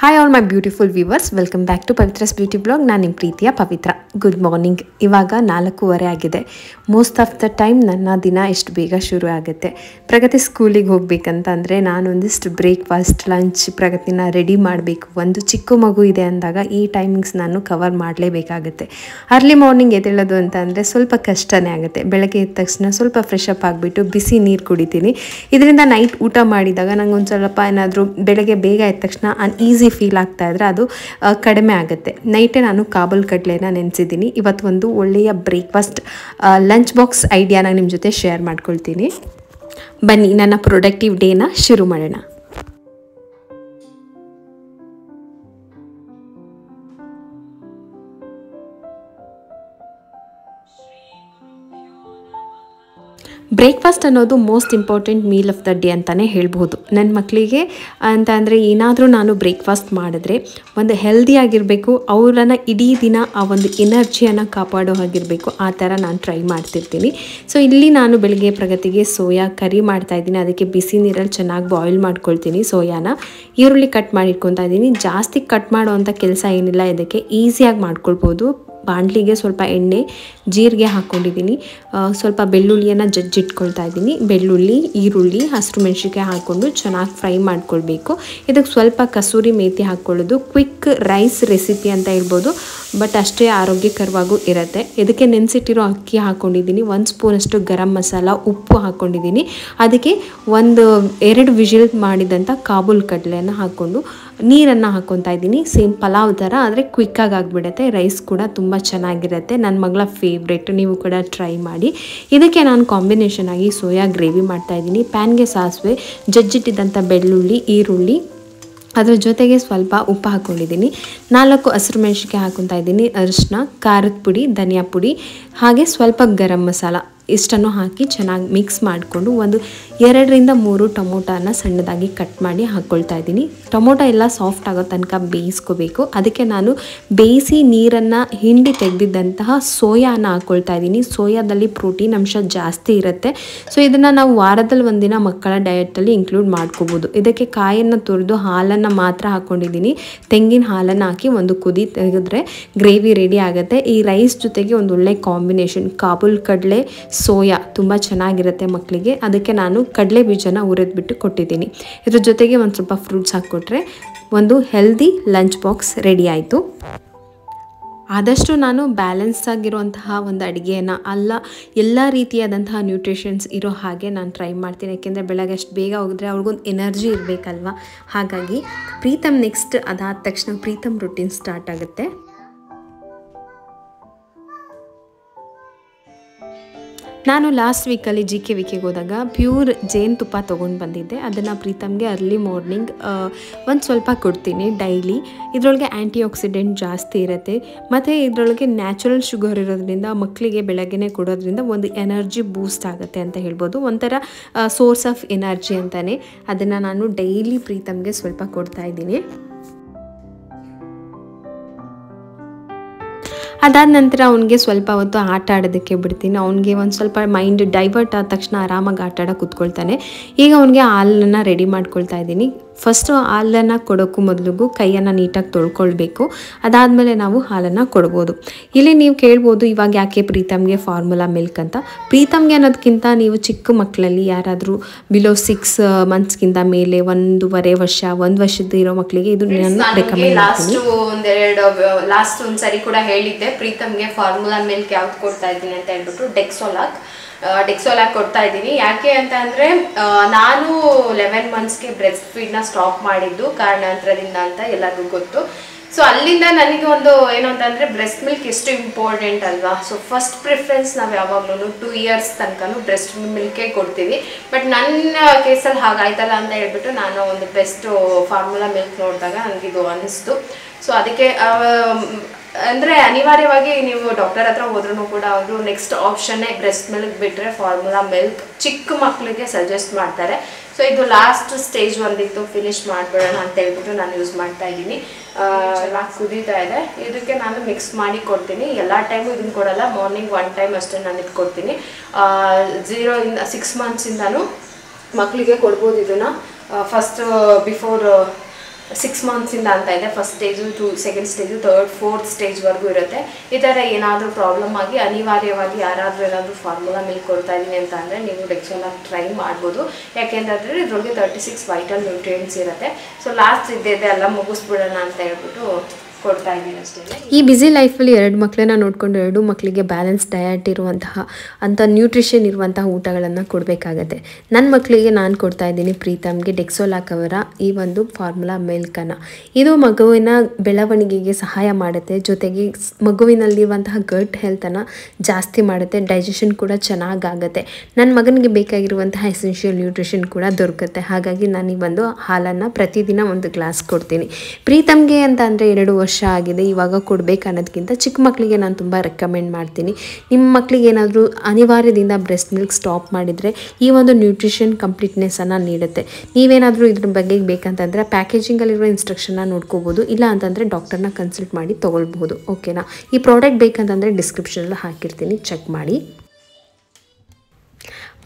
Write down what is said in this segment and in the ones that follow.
Hi all my beautiful viewers, welcome back to Pavitra's beauty blog. ನಾನು ನಿಮ್ಮ ಪ್ರೀತಿಯ ಪವಿತ್ರ. Good morning. ಇವಾಗ 4:15 ಆಗಿದೆ. ಮೋಸ್ಟ್ ಆಫ್ ದ ಟೈಮ್ ನನ್ನ ದಿನ ಎಷ್ಟು ಬೇಗ ಶುರು ಆಗುತ್ತೆ. ಪ್ರಗತಿ ಸ್ಕೂಲಿಗೆ ಹೋಗ್ಬೇಕಂತ ಅಂದರೆ ನಾನೊಂದಿಷ್ಟು ಬ್ರೇಕ್ಫಾಸ್ಟ್, ಲಂಚ್ ಪ್ರಗತಿನ ರೆಡಿ ಮಾಡಬೇಕು. ಒಂದು ಚಿಕ್ಕ ಮಗು ಇದೆ ಅಂದಾಗ ಈ ಟೈಮಿಂಗ್ಸ್ ನಾನು ಕವರ್ ಮಾಡಲೇಬೇಕಾಗುತ್ತೆ. ಅರ್ಲಿ ಮಾರ್ನಿಂಗ್ ಎದ್ದೇಳೋದು ಅಂತ ಅಂದರೆ ಸ್ವಲ್ಪ ಕಷ್ಟನೇ ಆಗುತ್ತೆ. ಬೆಳಗ್ಗೆ ಎದ್ದ ತಕ್ಷಣ ಸ್ವಲ್ಪ ಫ್ರೆಶ್ ಅಪ್ ಆಗಿಬಿಟ್ಟು ಬಿಸಿ ನೀರು ಕುಡಿತೀನಿ. ಇದರಿಂದ ನೈಟ್ ಊಟ ಮಾಡಿದಾಗ ನಂಗೆ ಒಂದು ಸ್ವಲ್ಪ ಏನಾದರೂ ಬೆಳಗ್ಗೆ ಬೇಗ ಎದ್ದ ತಕ್ಷಣ ಅನ್ಈಸಿ ಫೀಲ್ ಆಗ್ತಾ ಇದ್ರೆ ಅದು ಕಡಿಮೆ ಆಗುತ್ತೆ. ನೈಟೇ ನಾನು ಕಾಬೂಲ್ ಕಡಲೆನ ನೆನೆಸಿದ್ದೀನಿ. ಇವತ್ತು ಒಂದು ಒಳ್ಳೆಯ ಬ್ರೇಕ್ಫಾಸ್ಟ್ ಲಂಚ್ ಬಾಕ್ಸ್ ಐಡಿಯಾನ ನಿಮ್ಮ ಜೊತೆ ಶೇರ್ ಮಾಡ್ಕೊಳ್ತೀನಿ. ಬನ್ನಿ ನನ್ನ ಪ್ರೊಡಕ್ಟಿವ್ ಡೇನ ಶುರು ಮಾಡೋಣ. ಬ್ರೇಕ್ಫಾಸ್ಟ್ ಅನ್ನೋದು most important meal of the day ಅಂತಲೇ ಹೇಳ್ಬೋದು. ನನ್ನ ಮಕ್ಕಳಿಗೆ ಅಂತ ಅಂದರೆ ಏನಾದರೂ ನಾನು ಬ್ರೇಕ್ಫಾಸ್ಟ್ ಮಾಡಿದ್ರೆ ಒಂದು ಹೆಲ್ದಿಯಾಗಿರಬೇಕು, ಅವರನ್ನು ಇಡೀ ದಿನ ಆ ಒಂದು ಎನರ್ಜಿಯನ್ನು ಕಾಪಾಡೋ ಹಾಗಿರಬೇಕು. ಆ ಥರ ನಾನು ಟ್ರೈ ಮಾಡ್ತಿರ್ತೀನಿ. ಸೊ ಇಲ್ಲಿ ನಾನು ಬೆಳಗ್ಗೆ ಪ್ರಗತಿಗೆ ಸೋಯಾ ಕರಿ ಮಾಡ್ತಾಯಿದ್ದೀನಿ. ಅದಕ್ಕೆ ಬಿಸಿ ನೀರಲ್ಲಿ ಚೆನ್ನಾಗಿ ಬಾಯ್ಲ್ ಮಾಡ್ಕೊಳ್ತೀನಿ. ಸೋಯಾನ ಈರುಳ್ಳಿ ಕಟ್ ಮಾಡಿ ಇಟ್ಕೊತಾ ಇದ್ದೀನಿ. ಜಾಸ್ತಿ ಕಟ್ ಮಾಡೋ ಅಂಥ ಕೆಲಸ ಏನಿಲ್ಲ, ಇದಕ್ಕೆ ಈಸಿಯಾಗಿ ಮಾಡ್ಕೊಳ್ಬೋದು. ಬಾಣಲಿಗೆ ಸ್ವಲ್ಪ ಎಣ್ಣೆ, ಜೀರಿಗೆ ಹಾಕ್ಕೊಂಡಿದ್ದೀನಿ. ಸ್ವಲ್ಪ ಬೆಳ್ಳುಳ್ಳಿಯನ್ನು ಜಜ್ಜಿಟ್ಕೊಳ್ತಾ ಇದ್ದೀನಿ. ಬೆಳ್ಳುಳ್ಳಿ, ಈರುಳ್ಳಿ, ಹಸಿರು ಮೆಣಸಿನ್ಕಾಯಿ ಹಾಕ್ಕೊಂಡು ಚೆನ್ನಾಗಿ ಫ್ರೈ ಮಾಡ್ಕೊಳ್ಬೇಕು. ಇದಕ್ಕೆ ಸ್ವಲ್ಪ ಕಸೂರಿ ಮೇಥಿ ಹಾಕ್ಕೊಳ್ಳೋದು ಕ್ವಿಕ್ ರೈಸ್ ರೆಸಿಪಿ ಅಂತ ಹೇಳ್ಬೋದು, ಬಟ್ ಅಷ್ಟೇ ಆರೋಗ್ಯಕರವಾಗೂ ಇರುತ್ತೆ. ಇದಕ್ಕೆ ನೆನೆಸಿಟ್ಟಿರೋ ಅಕ್ಕಿ ಹಾಕ್ಕೊಂಡಿದ್ದೀನಿ. 1 ಸ್ಪೂನಷ್ಟು ಗರಂ ಮಸಾಲ, ಉಪ್ಪು ಹಾಕ್ಕೊಂಡಿದ್ದೀನಿ. ಅದಕ್ಕೆ 2 ವಿಜಿಲ್ ಮಾಡಿದಂಥ ಕಾಬೂಲ್ ಕಡಲೆಯನ್ನು ಹಾಕ್ಕೊಂಡು ನೀರನ್ನು ಹಾಕ್ಕೊತಾ ಇದ್ದೀನಿ. ಸೇಮ್ ಪಲಾವ್ ಥರ, ಆದರೆ ಕ್ವಿಕ್ಕಾಗಿ ಆಗಿಬಿಡುತ್ತೆ. ರೈಸ್ ಕೂಡ ತುಂಬ ಚೆನ್ನಾಗಿರುತ್ತೆ. ನನ್ನ ಮಗಳ ಫೇವ್ರೇಟ್, ನೀವು ಕೂಡ ಟ್ರೈ ಮಾಡಿ. ಇದಕ್ಕೆ ನಾನು ಕಾಂಬಿನೇಷನ್ ಆಗಿ ಸೋಯಾ ಗ್ರೇವಿ ಮಾಡ್ತಾಯಿದ್ದೀನಿ. ಪ್ಯಾನ್ಗೆ ಸಾಸಿವೆ, ಜಜ್ಜಿಟ್ಟಿದ್ದಂಥ ಬೆಳ್ಳುಳ್ಳಿ, ಈರುಳ್ಳಿ, ಅದರ ಜೊತೆಗೆ ಸ್ವಲ್ಪ ಉಪ್ಪು ಹಾಕ್ಕೊಂಡಿದ್ದೀನಿ. 4 ಹಸಿರು ಮೆಣಸಿನ್ಕಾಯಿ ಹಾಕ್ಕೊತಾ ಇದ್ದೀನಿ. ಅರಿಶಿನ, ಖಾರದ ಪುಡಿ, ಧನಿಯಾ ಪುಡಿ, ಹಾಗೆ ಸ್ವಲ್ಪ ಗರಂ ಮಸಾಲ ಇಷ್ಟನ್ನು ಹಾಕಿ ಚೆನ್ನಾಗಿ ಮಿಕ್ಸ್ ಮಾಡಿಕೊಂಡು 2ರಿಂದ 3 ಟೊಮೊಟೊನ ಸಣ್ಣದಾಗಿ ಕಟ್ ಮಾಡಿ ಹಾಕ್ಕೊಳ್ತಾ ಇದ್ದೀನಿ. ಟೊಮೊಟೊ ಎಲ್ಲ ಸಾಫ್ಟ್ ಆಗೋ ತನಕ ಬೇಯಿಸ್ಕೋಬೇಕು. ಅದಕ್ಕೆ ನಾನು ಬೇಯಿಸಿ ನೀರನ್ನು ಹಿಂಡಿ ತೆಗೆದಿದ್ದಂತಹ ಸೋಯಾನ ಹಾಕ್ಕೊಳ್ತಾ ಇದ್ದೀನಿ. ಸೋಯಾದಲ್ಲಿ ಪ್ರೋಟೀನ್ ಅಂಶ ಜಾಸ್ತಿ ಇರುತ್ತೆ. ಸೊ ಇದನ್ನು ನಾವು ವಾರದಲ್ಲಿ ಒಂದಿನ ಮಕ್ಕಳ ಡಯಟಲ್ಲಿ ಇನ್ಕ್ಲೂಡ್ ಮಾಡ್ಕೋಬೋದು. ಇದಕ್ಕೆ ಕಾಯನ್ನು ತುರಿದು ಹಾಲನ್ನು ಮಾತ್ರ ಹಾಕ್ಕೊಂಡಿದ್ದೀನಿ. ತೆಂಗಿನ ಹಾಲನ್ನು ಹಾಕಿ ಒಂದು ಕುದಿ ತೆಗೆದ್ರೆ ಗ್ರೇವಿ ರೆಡಿ ಆಗುತ್ತೆ. ಈ ರೈಸ್ ಜೊತೆಗೆ ಒಂದು ಒಳ್ಳೆ ಕಾಂಬಿನೇಷನ್ ಕಾಬೂಲ್ ಕಡಲೆ, ಸೋಯಾ ತುಂಬ ಚೆನ್ನಾಗಿರುತ್ತೆ ಮಕ್ಕಳಿಗೆ. ಅದಕ್ಕೆ ನಾನು ಕಡಲೆ ಬೀಜನ ಹುರಿದ್ಬಿಟ್ಟು ಕೊಟ್ಟಿದ್ದೀನಿ. ಇದ್ರ ಜೊತೆಗೆ ಒಂದು ಸ್ವಲ್ಪ ಫ್ರೂಟ್ಸ್ ಹಾಕ್ಕೊಟ್ರೆ ಒಂದು ಹೆಲ್ದಿ ಲಂಚ್ ಬಾಕ್ಸ್ ರೆಡಿ ಆಯಿತು. ಆದಷ್ಟು ನಾನು ಬ್ಯಾಲೆನ್ಸ್ ಆಗಿರುವಂತಹ ಒಂದು ಅಡುಗೆಯನ್ನು ಎಲ್ಲ ರೀತಿಯಾದಂತಹ ನ್ಯೂಟ್ರಿಷನ್ಸ್ ಇರೋ ಹಾಗೆ ನಾನು ಟ್ರೈ ಮಾಡ್ತೀನಿ. ಯಾಕೆಂದರೆ ಬೆಳಗ್ಗೆ ಅಷ್ಟು ಬೇಗ ಹೋಗಿದ್ರೆ ಅವ್ರಿಗೊಂದು ಎನರ್ಜಿ ಇರಬೇಕಲ್ವ. ಹಾಗಾಗಿ ಪ್ರೀತಮ್ ನೆಕ್ಸ್ಟ್ ಅದಾದ ತಕ್ಷಣ ಪ್ರೀತಮ್ ರೂಟೀನ್ ಸ್ಟಾರ್ಟ್ ಆಗುತ್ತೆ. ನಾನು ಲಾಸ್ಟ್ ವೀಕಲ್ಲಿ GKVKಗೆ ಹೋದಾಗ ಪ್ಯೂರ್ ಜೇನುತುಪ್ಪ ತೊಗೊಂಡು ಬಂದಿದ್ದೆ. ಅದನ್ನು ಪ್ರೀತಮ್ಗೆ ಅರ್ಲಿ ಮಾರ್ನಿಂಗ್ ಒಂದು ಸ್ವಲ್ಪ ಕೊಡ್ತೀನಿ ಡೈಲಿ. ಇದರೊಳಗೆ ಆ್ಯಂಟಿ ಆಕ್ಸಿಡೆಂಟ್ ಜಾಸ್ತಿ ಇರುತ್ತೆ, ಮತ್ತು ಇದರೊಳಗೆ ನ್ಯಾಚುರಲ್ ಶುಗರ್ ಇರೋದ್ರಿಂದ ಮಕ್ಕಳಿಗೆ ಬೆಳಗ್ಗೆನೇ ಕೊಡೋದ್ರಿಂದ ಒಂದು ಎನರ್ಜಿ ಬೂಸ್ಟ್ ಆಗುತ್ತೆ ಅಂತ ಹೇಳ್ಬೋದು. ಒಂಥರ ಸೋರ್ಸ್ ಆಫ್ ಎನರ್ಜಿ ಅಂತಲೇ. ಅದನ್ನು ನಾನು ಡೈಲಿ ಪ್ರೀತಮ್ಗೆ ಸ್ವಲ್ಪ ಕೊಡ್ತಾಯಿದ್ದೀನಿ. ಅದಾದ ನಂತರ ಅವನಿಗೆ ಸ್ವಲ್ಪ ಹೊತ್ತು ಆಟ ಆಡೋದಕ್ಕೆ ಬಿಡ್ತೀನಿ. ಅವನಿಗೆ ಒಂದು ಸ್ವಲ್ಪ ಮೈಂಡ್ ಡೈವರ್ಟ್ ಆದ ತಕ್ಷಣ ಆರಾಮಾಗಿ ಆಟ ಆಡೋಕೆ ಕೂತ್ಕೊಳ್ತಾನೆ. ಈಗ ಅವನಿಗೆ ಹಾಲನ್ನು ರೆಡಿ ಮಾಡ್ಕೊಳ್ತಾ ಇದ್ದೀನಿ. ಫಸ್ಟು ಹಾಲನ್ನು ಕೊಡೋಕ್ಕೂ ಮೊದಲಿಗೂ ಕೈಯನ್ನು ನೀಟಾಗಿ ತೊಳ್ಕೊಳ್ಬೇಕು. ಅದಾದಮೇಲೆ ನಾವು ಹಾಲನ್ನು ಕೊಡ್ಬೋದು. ಇಲ್ಲಿ ನೀವು ಕೇಳ್ಬೋದು, ಇವಾಗ ಯಾಕೆ ಪ್ರೀತಮ್ಗೆ ಫಾರ್ಮುಲಾ ಮಿಲ್ಕ್ ಅಂತ. ಪ್ರೀತಮ್ಗೆ ಅನ್ನೋದಕ್ಕಿಂತ ನೀವು ಚಿಕ್ಕ ಮಕ್ಕಳಲ್ಲಿ ಯಾರಾದರೂ ಬಿಲೋ 6 ಮಂತ್ಸ್ಗಿಂತ ಮೇಲೆ 1.5 ವರ್ಷ 1 ವರ್ಷದ ಇರೋ ಮಕ್ಕಳಿಗೆ ಇದು ನಾನು ರೆಕಮೆಂಡ್ ಮಾಡ್ತೀನಿ. ಲಾಸ್ಟ್ ಒಂದು ಸರಿ ಕೂಡ ಹೇಳಿದ್ದೆ ಪ್ರೀತಮ್ಗೆ ಫಾರ್ಮುಲಾ ಮಿಲ್ಕ್ ಯಾವ್ದು ಕೊಡ್ತಾ ಇದ್ದೀನಿ ಅಂತ ಹೇಳ್ಬಿಟ್ಟು ಡೆಕ್ಸೋಲಾಕ್ ಕೊಡ್ತಾ ಇದ್ದೀನಿ. ಯಾಕೆ ಅಂತ ಅಂದರೆ ನಾನು 11 ಮಂತ್ಸ್ಗೆ ಬ್ರೆಸ್ಟ್ ಫೀಡ್ನ ಸ್ಟಾಪ್ ಮಾಡಿದ್ದು ಕಾರಣಾಂತರದಿಂದ ಅಂತ ಎಲ್ಲರಿಗೂ ಗೊತ್ತು. ಸೊ ಅಲ್ಲಿಂದ ನನಗೆ ಒಂದು ಏನು ಅಂತಂದರೆ ಬ್ರೆಸ್ಟ್ ಮಿಲ್ಕ್ ಎಷ್ಟು ಇಂಪಾರ್ಟೆಂಟ್ ಅಲ್ವಾ. ಸೊ ಫಸ್ಟ್ ಪ್ರಿಫರೆನ್ಸ್ ನಾವು ಯಾವಾಗಲೂ 2 ಇಯರ್ಸ್ ತನಕ ಬ್ರೆಸ್ಟ್ ಮಿಲ್ಕೇ ಕೊಡ್ತೀವಿ. ಬಟ್ ನನ್ನ ಕೇಸಲ್ಲಿ ಹಾಗಾಯ್ತಲ್ಲ ಅಂತ ಹೇಳ್ಬಿಟ್ಟು ನಾನು ಒಂದು ಬೆಸ್ಟ್ ಫಾರ್ಮುಲಾ ಮಿಲ್ಕ್ ನೋಡಿದಾಗ ನನಗಿದು ಅನ್ನಿಸ್ತು. ಸೊ ಅದಕ್ಕೆ ಅಂದರೆ ಅನಿವಾರ್ಯವಾಗಿ ನೀವು ಡಾಕ್ಟರ್ ಹತ್ರ ಹೋದ್ರೂ ಕೂಡ ಅವರು ನೆಕ್ಸ್ಟ್ ಆಪ್ಷನ್ನೇ ಬ್ರೆಸ್ಟ್ ಮಿಲ್ಕ್ ಬಿಟ್ಟರೆ ಫಾರ್ಮುಲಾ ಮಿಲ್ಕ್ ಚಿಕ್ಕ ಮಕ್ಕಳಿಗೆ ಸಜೆಸ್ಟ್ ಮಾಡ್ತಾರೆ. ಸೊ ಇದು ಲಾಸ್ಟ್ ಸ್ಟೇಜ್ ಒಂದಿತ್ತು, ಫಿನಿಶ್ ಮಾಡಿಬಿಡೋಣ ಅಂತ ಹೇಳ್ಬಿಟ್ಟು ನಾನು ಯೂಸ್ ಮಾಡ್ತಾ ಇದ್ದೀನಿ. ಚೆನ್ನಾಗಿ ಕುದೀತಾ ಇದೆ. ಇದಕ್ಕೆ ನಾನು ಮಿಕ್ಸ್ ಮಾಡಿ ಕೊಡ್ತೀನಿ. ಎಲ್ಲ ಟೈಮು ಇದನ್ನು ಕೊಡಲ್ಲ, ಮಾರ್ನಿಂಗ್ 1 ಟೈಮ್ ಅಷ್ಟೇ ನಾನು ಇದು ಕೊಡ್ತೀನಿ. 0 6 ಮಂತ್ಸಿಂದನೂ ಮಕ್ಕಳಿಗೆ ಕೊಡ್ಬೋದು ಇದನ್ನು. ಫಸ್ಟ್ ಬಿಫೋರ್ 6 ಮಂತ್ಸಿಂದ ಅಂತ ಇದೆ. First stage, second stage, third, fourth ಸ್ಟೇಜ್ವರೆಗೂ ಇರುತ್ತೆ. ಈ ಥರ ಏನಾದರೂ ಪ್ರಾಬ್ಲಮ್ ಆಗಿ ಅನಿವಾರ್ಯವಾಗಿ ಯಾರಾದರೂ ಏನಾದರೂ ಫಾರ್ಮುಲಾ ಮಿಲ್ಕ್ ಕೊಡ್ತಾ ಇದ್ದೀನಿ ಅಂತ ಅಂದರೆ ನೀವು ಡೆಕ್ಸೋಲಾಕ್ ಟ್ರೈ ಮಾಡ್ಬೋದು. ಯಾಕೆಂತಂದರೆ ಇದರೊಳಗೆ 36 ವೈಟಲ್ ನ್ಯೂಟ್ರಿಯೆಂಟ್ಸ್ ಇರುತ್ತೆ. ಸೊ ಲಾಸ್ಟ್ ಇದೆ ಎಲ್ಲ ಮುಗಿಸ್ಬಿಡೋಣ ಅಂತ ಹೇಳ್ಬಿಟ್ಟು ಕೊಡ್ತಾ ಇದ್ದೀನಿ ಅಷ್ಟೇ. ಈ ಬ್ಯುಸಿ ಲೈಫಲ್ಲಿ 2 ಮಕ್ಕಳನ್ನ ನೋಡಿಕೊಂಡು 2 ಮಕ್ಕಳಿಗೆ ಬ್ಯಾಲೆನ್ಸ್ ಡಯಟ್ ಇರುವಂತಹ ನ್ಯೂಟ್ರಿಷನ್ ಇರುವಂತಹ ಊಟಗಳನ್ನು ಕೊಡಬೇಕಾಗತ್ತೆ. ನನ್ನ ಮಕ್ಕಳಿಗೆ ನಾನು ಕೊಡ್ತಾ ಇದ್ದೀನಿ ಪ್ರೀತಮ್ಗೆ ಡೆಕ್ಸೋಲಾಕ್ ಅವರ ಈ ಒಂದು ಫಾರ್ಮುಲಾ ಮಿಲ್ಕನ್ನು. ಇದು ಮಗುವಿನ ಬೆಳವಣಿಗೆಗೆ ಸಹಾಯ ಮಾಡುತ್ತೆ, ಜೊತೆಗೆ ಮಗುವಿನಲ್ಲಿರುವಂತಹ ಗಟ್ ಹೆಲ್ತನ್ನು ಜಾಸ್ತಿ ಮಾಡುತ್ತೆ, ಡೈಜೆಷನ್ ಕೂಡ ಚೆನ್ನಾಗಾಗುತ್ತೆ. ನನ್ನ ಮಗನಿಗೆ ಬೇಕಾಗಿರುವಂತಹ ಎಸೆನ್ಷಿಯಲ್ ನ್ಯೂಟ್ರಿಷನ್ ಕೂಡ ದೊರಕುತ್ತೆ. ಹಾಗಾಗಿ ನಾನು ಈ ಒಂದು ಹಾಲನ್ನು ಪ್ರತಿದಿನ 1 ಗ್ಲಾಸ್ ಕೊಡ್ತೀನಿ. ಪ್ರೀತಮ್ಗೆ ಅಂತ ಅಂದರೆ 2 ವರ್ಷ ಆಗಿದೆ, ಇವಾಗ ಕೊಡಬೇಕು ಅನ್ನೋದಕ್ಕಿಂತ ಚಿಕ್ಕ ಮಕ್ಕಳಿಗೆ ನಾನು ತುಂಬ ರೆಕಮೆಂಡ್ ಮಾಡ್ತೀನಿ. ನಿಮ್ಮ ಮಕ್ಕಳಿಗೆ ಏನಾದರೂ ಅನಿವಾರ್ಯದಿಂದ ಬ್ರೆಸ್ಟ್ ಮಿಲ್ಕ್ ಸ್ಟಾಪ್ ಮಾಡಿದರೆ ಈ ಒಂದು ನ್ಯೂಟ್ರಿಷನ್ ಕಂಪ್ಲೀಟ್ನೆಸ್ಸನ್ನು ನೀಡುತ್ತೆ. ನೀವೇನಾದರೂ ಇದ್ರ ಬಗ್ಗೆ ಬೇಕಂತಂದರೆ ಪ್ಯಾಕೇಜಿಂಗಲ್ಲಿರುವ ಇನ್ಸ್ಟ್ರಕ್ಷನ್ನ ನೋಡ್ಕೋಬೋದು, ಇಲ್ಲ ಅಂತಂದರೆ ಡಾಕ್ಟರ್ನ ಕನ್ಸಲ್ಟ್ ಮಾಡಿ ತೊಗೊಳ್ಬೋದು. ಓಕೆನಾ? ಈ ಪ್ರಾಡಕ್ಟ್ ಬೇಕಂತಂದರೆ ಡಿಸ್ಕ್ರಿಪ್ಷನಲ್ಲಿ ಹಾಕಿರ್ತೀನಿ, ಚೆಕ್ ಮಾಡಿ.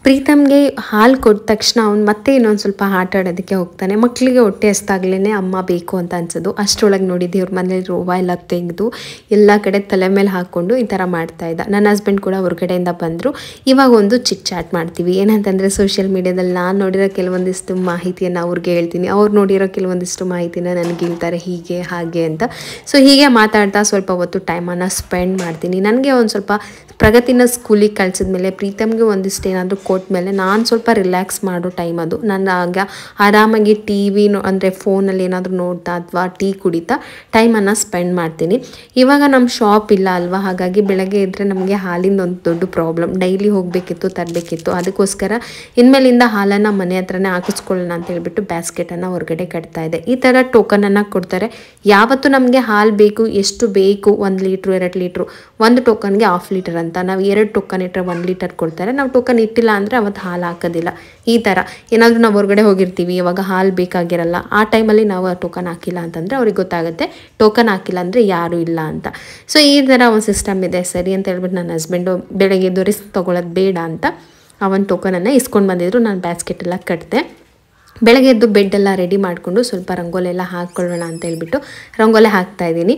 ಪ್ರೀತಮ್ಗೆ ಹಾಲು ಕೊಟ್ಟ ತಕ್ಷಣ ಅವ್ನು ಮತ್ತೆ ಇನ್ನೊಂದು ಸ್ವಲ್ಪ ಆಟ ಆಡೋದಕ್ಕೆ ಹೋಗ್ತಾನೆ. ಮಕ್ಕಳಿಗೆ ಹೊಟ್ಟೆ ಹಸ್ದಾಗ್ಲೇ ಅಮ್ಮ ಬೇಕು ಅಂತ ಅನ್ಸೋದು. ಅಷ್ಟರೊಳಗೆ ನೋಡಿದ್ದು ಇವ್ರ ಮನೇಲಿ ರೋವಾ ಎಲ್ಲ ತೆಗೆದು ಎಲ್ಲ ಕಡೆ ತಲೆ ಮೇಲೆ ಹಾಕ್ಕೊಂಡು ಈ ಥರ ಮಾಡ್ತಾಯಿದ್ದ. ನನ್ನ ಹಸ್ಬೆಂಡ್ ಕೂಡ ಹೊರಗಡೆಯಿಂದ ಬಂದರು. ಇವಾಗ ಒಂದು ಚಿಕ್ ಚಾಟ್ ಮಾಡ್ತೀವಿ. ಏನಂತಂದರೆ ಸೋಷಿಯಲ್ ಮೀಡ್ಯಾದಲ್ಲಿ ನಾನು ನೋಡಿರೋ ಕೆಲವೊಂದಿಷ್ಟು ಮಾಹಿತಿಯನ್ನು ಅವ್ರಿಗೆ ಹೇಳ್ತೀನಿ, ಅವ್ರು ನೋಡಿರೋ ಕೆಲವೊಂದಿಷ್ಟು ಮಾಹಿತಿನ ನನಗೆ ಹೇಳ್ತಾರೆ, ಹೀಗೆ ಹಾಗೆ ಅಂತ. ಸೊ ಹೀಗೆ ಮಾತಾಡ್ತಾ ಸ್ವಲ್ಪ ಹೊತ್ತು ಟೈಮನ್ನು ಸ್ಪೆಂಡ್ ಮಾಡ್ತೀನಿ. ನನಗೆ ಒಂದು ಸ್ವಲ್ಪ ಪ್ರಗತಿನ ಸ್ಕೂಲಿಗೆ ಕಳಿಸಿದ್ಮೇಲೆ ಪ್ರೀತಮ್ಗೆ ಒಂದಿಷ್ಟು ಏನಾದರೂ ಕೊಟ್ಮೇಲೆ ನಾನು ಸ್ವಲ್ಪ ರಿಲ್ಯಾಕ್ಸ್ ಮಾಡೋ ಟೈಮ್ ಅದು. ನಾನು ಆಗ ಆರಾಮಾಗಿ ಅಂದರೆ ಫೋನಲ್ಲಿ ಏನಾದರೂ ನೋಡ್ತಾ ಅಥವಾ ಟೀ ಕುಡಿತಾ ಟೈಮನ್ನು ಸ್ಪೆಂಡ್ ಮಾಡ್ತೀನಿ. ಇವಾಗ ನಮ್ಮ ಶಾಪ್ ಇಲ್ಲ ಅಲ್ವಾ, ಹಾಗಾಗಿ ಬೆಳಗ್ಗೆ ಇದ್ದರೆ ನಮಗೆ ಹಾಲಿಂದ ಒಂದು ದೊಡ್ಡ ಪ್ರಾಬ್ಲಮ್. ಡೈಲಿ ಹೋಗಬೇಕಿತ್ತು, ತರಬೇಕಿತ್ತು. ಅದಕ್ಕೋಸ್ಕರ ಇನ್ಮೇಲಿಂದ ಹಾಲನ್ನು ಮನೆ ಹತ್ರನೇ ಹಾಕಿಸ್ಕೊಳ್ಳೋಣ ಅಂತ ಹೇಳ್ಬಿಟ್ಟು ಬ್ಯಾಸ್ಕೆಟನ್ನು ಹೊರಗಡೆ ಕಟ್ತಾ ಇದೆ. ಈ ಥರ ಟೋಕನನ್ನು ಕೊಡ್ತಾರೆ. ಯಾವತ್ತು ನಮಗೆ ಹಾಲು ಬೇಕು, ಎಷ್ಟು ಬೇಕು, 1 ಲೀಟ್ರು 2 ಲೀಟ್ರು, 1 ಟೋಕನ್ಗೆ 1/2 ಲೀಟರ್ ಅಂತ. ನಾವು 2 ಟೋಕನ್ ಇಟ್ಟರೆ 1 ಲೀಟರ್ ಕೊಡ್ತಾರೆ. ನಾವು ಟೋಕನ್ ಇಟ್ಟಿಲ್ಲ ಅಂದರೆ ಅವತ್ತು ಹಾಲು ಹಾಕೋದಿಲ್ಲ. ಈ ಥರ ಏನಾದರೂ ನಾವು ಹೊರಗಡೆ ಹೋಗಿರ್ತೀವಿ, ಇವಾಗ ಹಾಲು ಬೇಕಾಗಿರಲ್ಲ, ಆ ಟೈಮಲ್ಲಿ ನಾವು ಟೋಕನ್ ಹಾಕಿಲ್ಲ ಅಂತಂದರೆ ಅವ್ರಿಗೆ ಗೊತ್ತಾಗುತ್ತೆ ಟೋಕನ್ ಹಾಕಿಲ್ಲ ಅಂದರೆ ಯಾರೂ ಇಲ್ಲ ಅಂತ. ಸೊ ಈ ಥರ ಒಂದು ಸಿಸ್ಟಮ್ ಇದೆ. ಸರಿ ಅಂತ ಹೇಳ್ಬಿಟ್ಟು ನನ್ನ ಹಸ್ಬೆಂಡು ಬೆಳಗ್ಗೆ ಎದ್ದು ರಿಸ್ಕ್ ತೊಗೊಳ್ಳೋದು ಬೇಡ ಅಂತ ಆ ಒಂದು ಟೋಕನನ್ನು ಇಸ್ಕೊಂಡು ಬಂದಿದ್ರು. ನಾನು ಬ್ಯಾಸ್ಕೆಟೆಲ್ಲ ಕಟ್ಟಿದೆ. ಬೆಳಗ್ಗೆ ಎದ್ದು ಬೆಡ್ಡೆಲ್ಲ ರೆಡಿ ಮಾಡಿಕೊಂಡು ಸ್ವಲ್ಪ ರಂಗೋಲಿ ಎಲ್ಲ ಹಾಕ್ಕೊಳ್ಳೋಣ ಅಂತ ಹೇಳ್ಬಿಟ್ಟು ರಂಗೋಲಿ ಹಾಕ್ತಾಯಿದ್ದೀನಿ.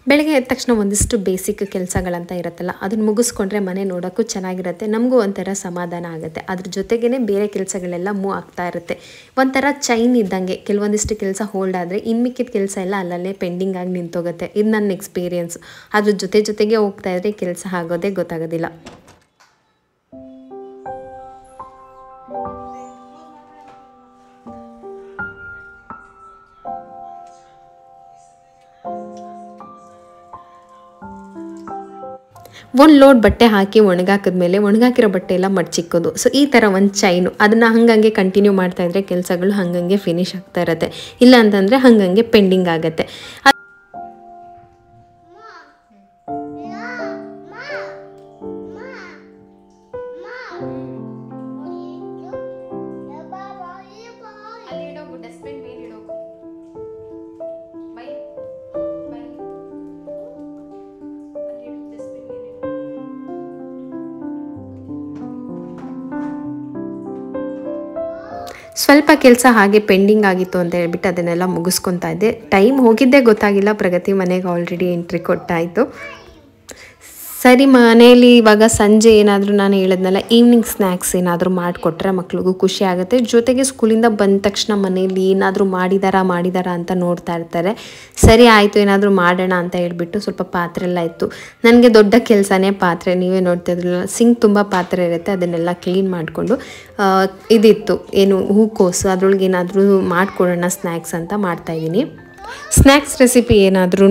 ಬೆಳಗ್ಗೆ ಎದ್ದ ತಕ್ಷಣ ಒಂದಿಷ್ಟು ಬೇಸಿಕ್ ಕೆಲಸಗಳಂತ ಇರುತ್ತಲ್ಲ, ಅದನ್ನು ಮುಗಿಸ್ಕೊಂಡ್ರೆ ಮನೆ ನೋಡೋಕ್ಕೂ ಚೆನ್ನಾಗಿರುತ್ತೆ, ನಮಗೂ ಒಂಥರ ಸಮಾಧಾನ ಆಗುತ್ತೆ. ಅದ್ರ ಜೊತೆಗೇ ಬೇರೆ ಕೆಲಸಗಳೆಲ್ಲ ಮೂವ್ ಆಗ್ತಾ ಇರುತ್ತೆ. ಒಂಥರ ಚೈನ್ ಇದ್ದಂಗೆ ಕೆಲವೊಂದಿಷ್ಟು ಕೆಲಸ ಹೋಲ್ಡ್ ಆದರೆ ಇನ್ಮಿಕ್ಕಿದ ಕೆಲಸ ಎಲ್ಲ ಅಲ್ಲಲ್ಲೇ ಪೆಂಡಿಂಗ್ ಆಗಿ ನಿಂತೋಗುತ್ತೆ. ಇದು ನನ್ನ ಎಕ್ಸ್ಪೀರಿಯನ್ಸ್. ಅದ್ರ ಜೊತೆಗೆ ಹೋಗ್ತಾ ಇದ್ರೆ ಕೆಲಸ ಆಗೋದೇ ಗೊತ್ತಾಗೋದಿಲ್ಲ. ಒಂದು ಲೋಡ್ ಬಟ್ಟೆ ಹಾಕಿ ಒಣಗಾಕಿದ್ಮೇಲೆ ಒಣಗಾಕಿರೋ ಬಟ್ಟೆ ಎಲ್ಲ ಮಡ್ಚಿಕ್ಕೋದು. ಸೊ ಈ ಥರ ಒಂದು ಚೈನು, ಅದನ್ನು ಹಂಗಂಗೆ ಕಂಟಿನ್ಯೂ ಮಾಡ್ತಾಯಿದ್ರೆ ಕೆಲಸಗಳು ಹಂಗಂಗೆ ಫಿನಿಶ್ ಆಗ್ತಾ ಇರುತ್ತೆ. ಇಲ್ಲ ಅಂತಂದರೆ ಹಂಗಂಗೆ ಪೆಂಡಿಂಗ್ ಆಗುತ್ತೆ. ಸ್ವಲ್ಪ ಕೆಲಸ ಹಾಗೆ ಪೆಂಡಿಂಗ್ ಆಗಿತ್ತು ಅಂತ ಹೇಳ್ಬಿಟ್ಟು ಅದನ್ನೆಲ್ಲ ಮುಗಿಸ್ಕೊತಾ ಇದ್ದೆ. ಟೈಮ್ ಹೋಗಿದ್ದೇ ಗೊತ್ತಾಗಿಲ್ಲ. ಪ್ರಗತಿ ಮನೆಗೆ ಆಲ್ರೆಡಿ ಎಂಟ್ರಿ ಕೊಟ್ಟಾಯಿತು. ಸರಿ, ಮನೆಯಲ್ಲಿ ಇವಾಗ ಸಂಜೆ ಏನಾದರೂ ನಾನು ಹೇಳಿದ್ನಲ್ಲ ಈವ್ನಿಂಗ್ ಸ್ನ್ಯಾಕ್ಸ್ ಏನಾದರೂ ಮಾಡಿಕೊಟ್ರೆ ಮಕ್ಳಿಗೂ ಖುಷಿ ಆಗುತ್ತೆ. ಜೊತೆಗೆ ಸ್ಕೂಲಿಂದ ಬಂದ ತಕ್ಷಣ ಮನೆಯಲ್ಲಿ ಏನಾದರೂ ಮಾಡಿದಾರಾ ಅಂತ ನೋಡ್ತಾ ಇರ್ತಾರೆ. ಸರಿ ಆಯಿತು, ಏನಾದರೂ ಮಾಡೋಣ ಅಂತ ಹೇಳ್ಬಿಟ್ಟು ಸ್ವಲ್ಪ ಪಾತ್ರೆ ಎಲ್ಲ ಇತ್ತು. ನನಗೆ ದೊಡ್ಡ ಕೆಲಸನೇ ಪಾತ್ರೆ. ನೀವೇ ನೋಡ್ತಿದ್ರಲ್ಲ, ಸಿಂಕ್ ತುಂಬ ಪಾತ್ರೆ ಇರುತ್ತೆ, ಅದನ್ನೆಲ್ಲ ಕ್ಲೀನ್ ಮಾಡಿಕೊಂಡು ಇದಿತ್ತು ಏನು ಹೂಕೋಸು, ಅದ್ರೊಳಗೆ ಏನಾದರೂ ಮಾಡಿಕೊಡೋಣ ಸ್ನ್ಯಾಕ್ಸ್ ಅಂತ ಮಾಡ್ತಾಯಿದ್ದೀನಿ. ಸ್ನ್ಯಾಕ್ಸ್ ರೆಸಿಪಿ ಏನಾದ್ರೂ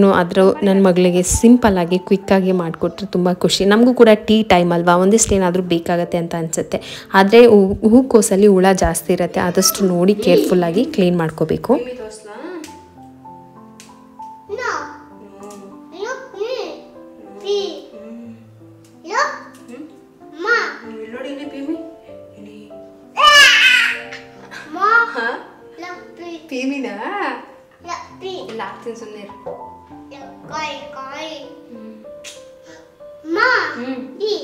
ನನ್ನ ಮಗಳಿಗೆ ಸಿಂಪಲ್ಲಾಗಿ ಕ್ವಿಕ್ಕಾಗಿ ಮಾಡಿಕೊಟ್ರೆ ತುಂಬ ಖುಷಿ. ನಮಗೂ ಕೂಡ ಟೀ ಟೈಮ್ ಅಲ್ವಾ, ಒಂದಿಷ್ಟು ಏನಾದರೂ ಬೇಕಾಗತ್ತೆ ಅಂತ ಅನಿಸುತ್ತೆ. ಆದರೆ ಹೂಕೋಸಲ್ಲಿ ಹುಳ ಜಾಸ್ತಿ ಇರುತ್ತೆ, ಆದಷ್ಟು ನೋಡಿ ಕೇರ್ಫುಲ್ಲಾಗಿ ಕ್ಲೀನ್ ಮಾಡ್ಕೋಬೇಕು. Latin sunnir. Koi. Ma. Di.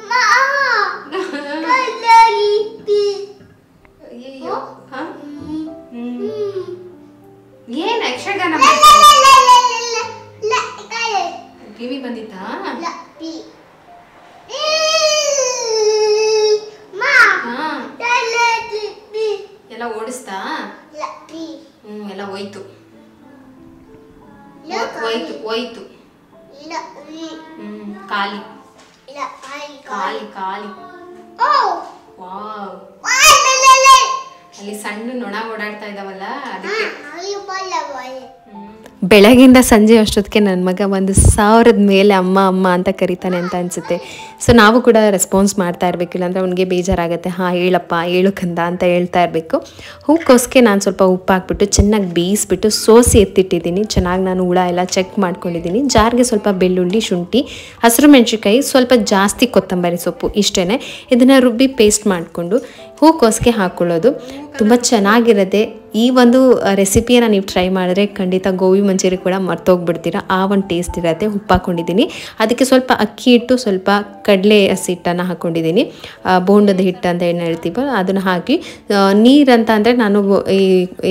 Ma. Koi. ಎಲ್ಲ ಓಡಿಸ್ತಾ Lucky. ಎಲ್ಲ ಹೋಯ್ತು Lucky. ಹೋಯ್ತು Lucky. ಖಾಲಿ Lucky. ಖಾಲಿ ಖಾಲಿ Oh. Wow Why? ಅಲ್ಲಿ ಸಣ್ಣ ನೊಣ ಓಡಾಡ್ತಾ ಇದಾವಲ್ಲ ಅದಕ್ಕೆ You ball boy. ಬೆಳಗಿಂದ ಸಂಜೆ ಅಷ್ಟೊತ್ತಿಗೆ ನನ್ನ ಮಗ 1000 ಮೇಲೆ ಅಮ್ಮ ಅಮ್ಮ ಅಂತ ಕರಿತಾನೆ ಅಂತ ಅನಿಸುತ್ತೆ. ಸೊ ನಾವು ಕೂಡ ರೆಸ್ಪಾನ್ಸ್ ಮಾಡ್ತಾ ಇರಬೇಕು, ಇಲ್ಲಾಂದರೆ ಅವ್ನಿಗೆ ಬೇಜಾರಾಗುತ್ತೆ. ಹಾಂ ಹೇಳಪ್ಪ ಹೇಳು ಕಂದ ಅಂತ ಹೇಳ್ತಾ ಇರಬೇಕು. ಹೂಕೋಸ್ಗೆ ನಾನು ಸ್ವಲ್ಪ ಉಪ್ಪು ಹಾಕ್ಬಿಟ್ಟು ಚೆನ್ನಾಗಿ ಬೇಯಿಸ್ಬಿಟ್ಟು ಸೋಸಿ ಎತ್ತಿಟ್ಟಿದ್ದೀನಿ. ಚೆನ್ನಾಗಿ ನಾನು ಹುಳ ಎಲ್ಲ ಚೆಕ್ ಮಾಡ್ಕೊಂಡಿದ್ದೀನಿ. ಜಾರ್ಗೆ ಸ್ವಲ್ಪ ಬೆಳ್ಳುಳ್ಳಿ, ಶುಂಠಿ, ಹಸಿರು ಮೆಣಸಿನ್ಕಾಯಿ, ಸ್ವಲ್ಪ ಜಾಸ್ತಿ ಕೊತ್ತಂಬರಿ ಸೊಪ್ಪು, ಇಷ್ಟೇ. ಇದನ್ನು ರುಬ್ಬಿ ಪೇಸ್ಟ್ ಮಾಡಿಕೊಂಡು ಹೂಕೋಸ್ಗೆ ಹಾಕ್ಕೊಳ್ಳೋದು ತುಂಬ ಚೆನ್ನಾಗಿರುತ್ತೆ. ಈ ಒಂದು ರೆಸಿಪಿಯನ್ನು ನೀವು ಟ್ರೈ ಮಾಡಿದ್ರೆ ಖಂಡಿತ ಗೋಬಿ ಮಂಚೂರಿ ಕೂಡ ಮರ್ತೋಗ್ಬಿಡ್ತೀರಾ, ಆ ಒಂದು ಟೇಸ್ಟ್ ಇರುತ್ತೆ. ಉಪ್ಪು ಹಾಕ್ಕೊಂಡಿದ್ದೀನಿ, ಅದಕ್ಕೆ ಸ್ವಲ್ಪ ಅಕ್ಕಿ ಹಿಟ್ಟು, ಸ್ವಲ್ಪ ಕಡಲೆ ಹಿಟ್ಟನ್ನು ಹಾಕ್ಕೊಂಡಿದ್ದೀನಿ, ಬೋಂಡದ ಹಿಟ್ಟು ಅಂತ ಏನು ಹೇಳ್ತೀವೋ ಅದನ್ನು ಹಾಕಿ ನೀರಂತ ಅಂದರೆ ನಾನು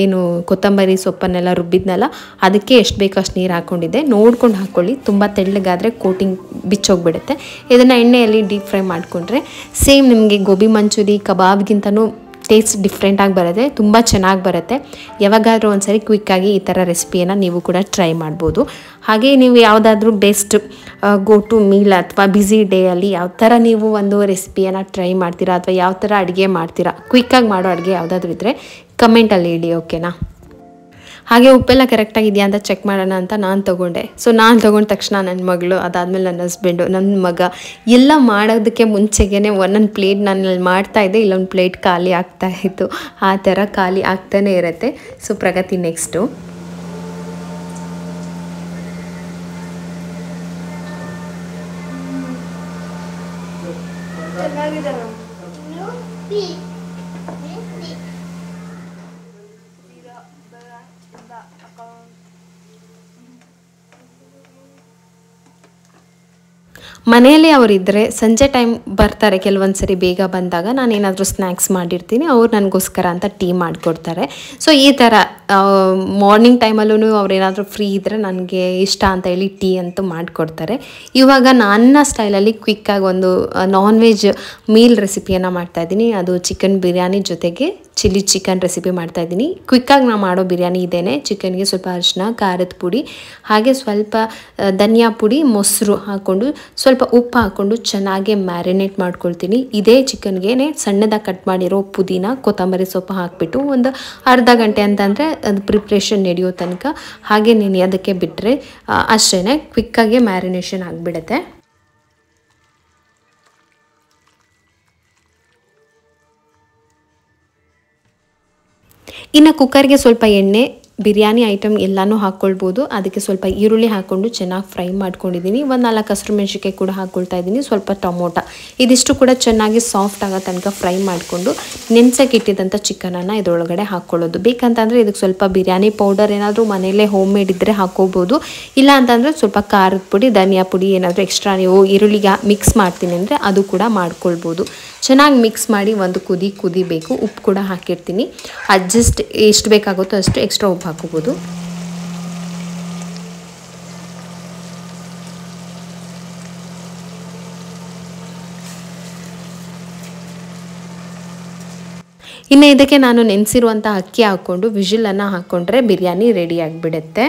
ಏನು ಕೊತ್ತಂಬರಿ ಸೊಪ್ಪನ್ನೆಲ್ಲ ರುಬ್ಬಿದ್ನಲ್ಲ ಅದಕ್ಕೆ ಎಷ್ಟು ಬೇಕೋ ಅಷ್ಟು ನೀರು ಹಾಕ್ಕೊಂಡಿದ್ದೆ. ನೋಡ್ಕೊಂಡು ಹಾಕ್ಕೊಳ್ಳಿ, ತುಂಬ ತೆಳ್ಳಗಾದರೆ ಕೋಟಿಂಗ್ ಬಿಚ್ಚೋಗ್ಬಿಡುತ್ತೆ. ಇದನ್ನು ಎಣ್ಣೆಯಲ್ಲಿ ಡೀಪ್ ಫ್ರೈ ಮಾಡಿಕೊಂಡ್ರೆ ಸೇಮ್ ನಿಮಗೆ ಗೋಬಿ ಮಂಚೂರಿ ಕಬಾಬ್ಗಿಂತನೂ ಟೇಸ್ಟ್ ಡಿಫ್ರೆಂಟಾಗಿ ಬರುತ್ತೆ, ತುಂಬ ಚೆನ್ನಾಗಿ ಬರುತ್ತೆ. ಯಾವಾಗಾದರೂ ಒಂದ್ಸರಿ ಕ್ವಿಕ್ಕಾಗಿ ಈ ಥರ ರೆಸಿಪಿಯನ್ನು ನೀವು ಕೂಡ ಟ್ರೈ ಮಾಡ್ಬೋದು. ಹಾಗೆ ನೀವು ಯಾವುದಾದ್ರೂ ಬೆಸ್ಟ್ ಗೋ ಟು ಮೀಲ್ ಅಥವಾ ಬ್ಯುಸಿ ಡೇಯಲ್ಲಿ ಯಾವ ಥರ ನೀವು ಒಂದು ರೆಸಿಪಿಯನ್ನು ಟ್ರೈ ಮಾಡ್ತೀರಾ ಅಥವಾ ಯಾವ ಥರ ಅಡುಗೆ ಮಾಡ್ತೀರಾ, ಕ್ವಿಕ್ಕಾಗಿ ಮಾಡೋ ಅಡುಗೆ ಯಾವುದಾದ್ರೂ ಇದ್ದರೆ ಕಮೆಂಟಲ್ಲಿ ಹೇಳಿ, ಓಕೆನಾ? ಹಾಗೆ ಉಪ್ಪೆಲ್ಲ ಕರೆಕ್ಟಾಗಿದೆಯಾ ಅಂತ ಚೆಕ್ ಮಾಡೋಣ ಅಂತ ನಾನು ತೊಗೊಂಡೆ. ಸೊ ನಾನು ತೊಗೊಂಡ ತಕ್ಷಣ ನನ್ನ ಮಗಳು, ಅದಾದಮೇಲೆ ನನ್ನ ಹಸ್ಬೆಂಡು, ನನ್ನ ಮಗ ಎಲ್ಲ ಮಾಡೋದಕ್ಕೆ ಮುಂಚೆಗೇ ಒಂದೊಂದು ಪ್ಲೇಟ್ ನಾನು ಮಾಡ್ತಾಯಿದ್ದೆ, ಇಲ್ಲೊಂದು ಪ್ಲೇಟ್ ಖಾಲಿ ಆಗ್ತಾಯಿತ್ತು. ಆ ಥರ ಖಾಲಿ ಆಗ್ತಾನೇ ಇರುತ್ತೆ. ಸೊ ಪ್ರಗತಿ ನೆಕ್ಸ್ಟು. ಮನೆಯಲ್ಲಿ ಅವರಿದ್ದರೆ ಸಂಜೆ ಟೈಮ್ ಬರ್ತಾರೆ, ಕೆಲವೊಂದು ಸರಿ ಬೇಗ ಬಂದಾಗ ನಾನೇನಾದರೂ ಸ್ನ್ಯಾಕ್ಸ್ ಮಾಡಿರ್ತೀನಿ, ಅವ್ರು ನನಗೋಸ್ಕರ ಅಂತ ಟೀ ಮಾಡಿಕೊಡ್ತಾರೆ. ಸೊ ಈ ಥರ ಮಾರ್ನಿಂಗ್ ಟೈಮಲ್ಲೂ ಅವ್ರೇನಾದರೂ ಫ್ರೀ ಇದ್ದರೆ ನನಗೆ ಇಷ್ಟ ಅಂತ ಹೇಳಿ ಟೀ ಅಂತೂ ಮಾಡಿಕೊಡ್ತಾರೆ. ಇವಾಗ ನನ್ನ ಸ್ಟೈಲಲ್ಲಿ ಕ್ವಿಕ್ಕಾಗಿ ಒಂದು ನಾನ್ ವೆಜ್ ಮೀಲ್ ರೆಸಿಪಿಯನ್ನು ಮಾಡ್ತಾಯಿದ್ದೀನಿ. ಅದು ಚಿಕನ್ ಬಿರಿಯಾನಿ ಜೊತೆಗೆ ಚಿಲ್ಲಿ ಚಿಕನ್ ರೆಸಿಪಿ ಮಾಡ್ತಾಯಿದ್ದೀನಿ. ಕ್ವಿಕ್ಕಾಗಿ ನಾನು ಮಾಡೋ ಬಿರಿಯಾನಿ ಇದೇನೆ. ಚಿಕನ್ಗೆ ಸ್ವಲ್ಪ ಅರಿಶಿನ, ಖಾರದ ಪುಡಿ, ಹಾಗೆ ಸ್ವಲ್ಪ ಧನಿಯಾ ಪುಡಿ, ಮೊಸರು ಹಾಕ್ಕೊಂಡು ಸ್ವಲ್ಪ ಉಪ್ಪು ಹಾಕ್ಕೊಂಡು ಚೆನ್ನಾಗಿ ಮ್ಯಾರಿನೇಟ್ ಮಾಡ್ಕೊಳ್ತೀನಿ. ಇದೇ ಚಿಕನ್ಗೆ ಸಣ್ಣದಾಗಿ ಕಟ್ ಮಾಡಿರೋ ಪುದೀನ, ಕೊತ್ತಂಬರಿ ಸೊಪ್ಪು ಹಾಕಿಬಿಟ್ಟು ಒಂದು ಅರ್ಧ ಗಂಟೆ ಅಂತಂದರೆ ಅದು ಪ್ರಿಪ್ರೇಷನ್ ನಡೆಯೋ ತನಕ ಹಾಗೆ ನೆನೆಯೋದಕ್ಕೆ ಬಿಟ್ಟರೆ ಅಷ್ಟೇ, ಕ್ವಿಕ್ಕಾಗಿ ಮ್ಯಾರಿನೇಷನ್ ಆಗಿಬಿಡುತ್ತೆ. ಇನ್ನು ಕುಕ್ಕರ್ಗೆ ಸ್ವಲ್ಪ ಎಣ್ಣೆ, ಬಿರಿಯಾನಿ ಐಟಮ್ ಎಲ್ಲನೂ ಹಾಕ್ಕೊಳ್ಬೋದು. ಅದಕ್ಕೆ ಸ್ವಲ್ಪ ಈರುಳ್ಳಿ ಹಾಕ್ಕೊಂಡು ಚೆನ್ನಾಗಿ ಫ್ರೈ ಮಾಡ್ಕೊಂಡಿದ್ದೀನಿ. ಒಂದು 4 ಹಸಿರು ಮೆಣಸಿನ್ಕಾಯಿ ಕೂಡ ಹಾಕ್ಕೊಳ್ತಾ ಇದ್ದೀನಿ, ಸ್ವಲ್ಪ ಟೊಮೊಟೊ. ಇದಿಷ್ಟು ಕೂಡ ಚೆನ್ನಾಗಿ ಸಾಫ್ಟ್ ಆಗೋ ತನಕ ಫ್ರೈ ಮಾಡಿಕೊಂಡು ನೆನೆಸಕ್ಕೆ ಇಟ್ಟಿದ್ದಂಥ ಚಿಕನನ್ನು ಇದರೊಳಗಡೆ ಹಾಕ್ಕೊಳ್ಳೋದು. ಬೇಕಂತಂದರೆ ಇದಕ್ಕೆ ಸ್ವಲ್ಪ ಬಿರಿಯಾನಿ ಪೌಡರ್ ಏನಾದರೂ ಮನೆಯಲ್ಲೇ ಹೋಮ್ ಮೇಡ್ ಇದ್ದರೆ ಹಾಕ್ಕೋಬೋದು. ಇಲ್ಲ ಅಂತಂದರೆ ಸ್ವಲ್ಪ ಖಾರದ ಪುಡಿ, ಧನಿಯಾ ಪುಡಿ ಏನಾದರೂ ಎಕ್ಸ್ಟ್ರಾ ನೀವು ಈರುಳ್ಳಿಗೆ ಮಿಕ್ಸ್ ಮಾಡ್ತೀನಿ ಅಂದರೆ ಅದು ಕೂಡ ಮಾಡ್ಕೊಳ್ಬೋದು. ಚೆನ್ನಾಗಿ ಮಿಕ್ಸ್ ಮಾಡಿ ಒಂದು ಕುದಿಬೇಕು. ಉಪ್ಪು ಕೂಡ ಹಾಕಿರ್ತೀನಿ, ಅಡ್ಜಸ್ಟ್ ಎಷ್ಟು ಬೇಕಾಗುತ್ತೋ ಅಷ್ಟು ಎಕ್ಸ್ಟ್ರಾ ಉಪ್ಪು ಹಾಕೋಬೋದು. ಇನ್ನು ಇದಕ್ಕೆ ನಾನು ನೆನೆಸಿರುವಂಥ ಅಕ್ಕಿ ಹಾಕ್ಕೊಂಡು ವಿಜಿಲನ್ನು ಹಾಕ್ಕೊಂಡ್ರೆ ಬಿರಿಯಾನಿ ರೆಡಿ ಆಗಿಬಿಡುತ್ತೆ.